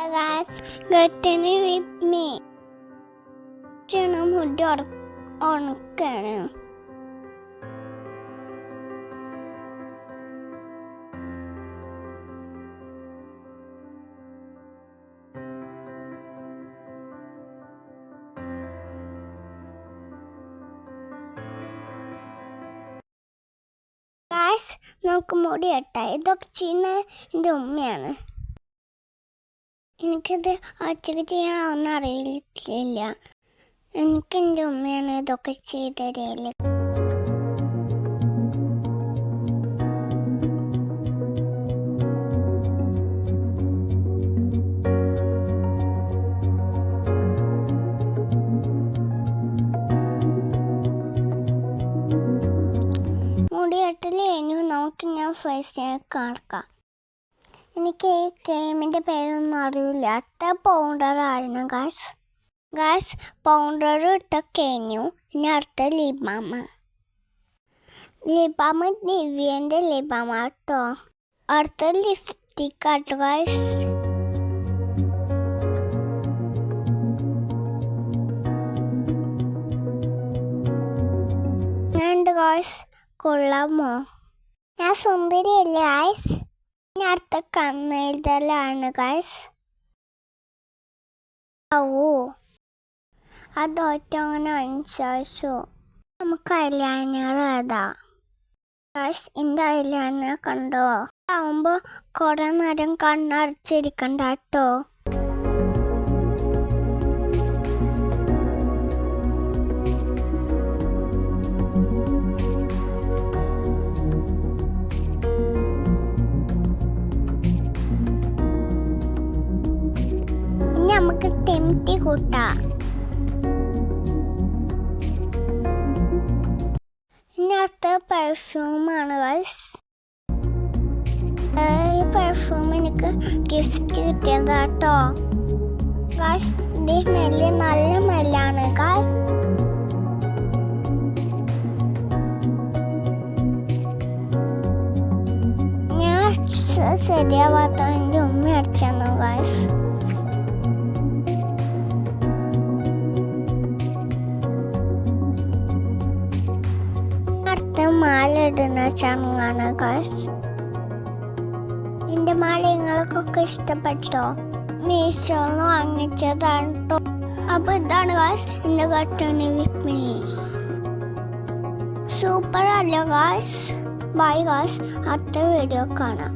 Guys, getting with me. മുടി ഉണക്കാണ്. Guys, നമുക്ക് മുടി വെട്ടാം. ഇതൊക്കെ ചെയ്യുന്ന എൻ്റെ ഉമ്മയാണ്. എനിക്കത് ഒറ്റയ്ക്ക് ചെയ്യാനൊന്നും അറിയില്ല. എനിക്ക് എൻ്റെ ഉമ്മയാണ് ഇതൊക്കെ ചെയ്ത് തരല്. മുടിവെട്ടൽ കഴിഞ്ഞു. നമുക്ക് ഞാൻ ഫസ്റ്റ് കാണിക്കാം. എനിക്ക് ഈ ക്രീമിൻ്റെ പേരൊന്നും അറിയില്ല. അത്ര പൗഡറായിരുന്നു ഗായ്സ്. പൗഡർ ഇട്ട കഴിഞ്ഞു. ഇനി അടുത്ത ലിബാമ ദിവ്യേൻ്റെ ലിബാമ കേട്ടോ. അടുത്ത ലിപ്സ്റ്റിക് ആട്ടോ ഗായ്സ്. ഞാനുണ്ട് ഗായ്സ്. കൊള്ളാമോ? ഞാൻ സുന്ദരിയല്ലേ ഗായ്സ്? ഇനി അടുത്ത കണ്ണെഴുതലാണ് ഗായ്സ്. അതൊറ്റ അങ്ങനെ അനുസരിച്ചു. നമുക്ക് ഐലൈനർ ഏതാ ഗായ്സ്? എൻ്റെ ഐലൈനർ കണ്ടോ? ആവുമ്പോൾ കുറേ നേരം കണ്ണടച്ചിരിക്കണ്ട കേട്ടോ. നമുക്ക് ടെംറ്റി കൂട്ടാം. ഇനി അടുത്ത പെർഫ്യൂമാണ് ഗായ്സ്. ഈ പെർഫ്യൂം എനിക്ക് ഗിഫ്റ്റ് കിട്ടിയതാട്ടോ ഗായ്സ്. ഇത് സ്മെല്ല് നല്ല സ്മെല്ലാണ് ഗായ്സ്. ഞാൻ ശരിയാവാത്ത എൻ്റെ ഉമ്മ അടിച്ചു ഗായ്സ്. മാല ഇടുന്ന ചടങ്ങാണ് ഗായ്സ്. എൻ്റെ മാല നിങ്ങൾക്കൊക്കെ ഇഷ്ടപ്പെട്ടോ? മീഷോന്ന് വാങ്ങിച്ചതാണ് കേട്ടോ. അപ്പോൾ ഇതാണ് ഗായ്സ് എൻ്റെ ഗെറ്റിംഗ് വിത്ത് മീ. സൂപ്പർ അല്ലേ ഗായ്സ്? Bye guys. അടുത്ത വീഡിയോ കാണാം.